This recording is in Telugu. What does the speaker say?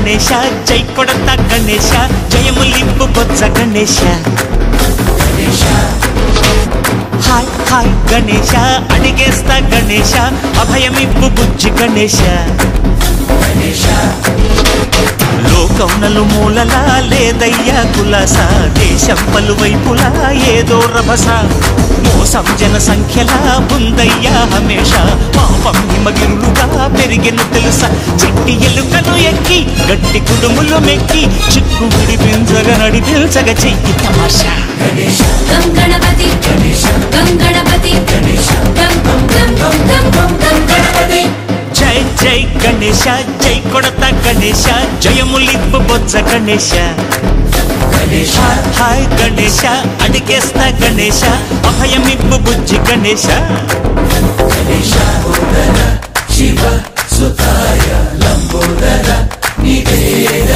గణేశ జై కొడత గణేశ జయములింపు బొజ్జ గణేశ హాయ్ హాయ్ గణేశ అడిగేస్తా గణేశ అభయమిప్పు బుజ్జి గణేశ లోకం నలుమూలలా లేదయ్యా కులాస దేశం పలువైపులా ఏదో రభస మోసం జన సంఖ్యలా ఉందయ్యా హమేష పాపం హిమగిరులుగా పెరిగిన తెలుసా చిట్టి ఎలుకలు ఎక్కి గట్టి కుడుములు మెక్కి చిక్కు విడిపించగా నడిపించగా చెయ్యి తమాషా గణపతి గణపతి జై జై గణేశ జై కొడత గణేశ జయములింపు బొజ్జ గణేశ హాయ్ గణేశ అడిగేస్తా గణేశ అభయమిప్పు బుజ్జి గణేశ శివ సుతాయ లంబోదర నివేద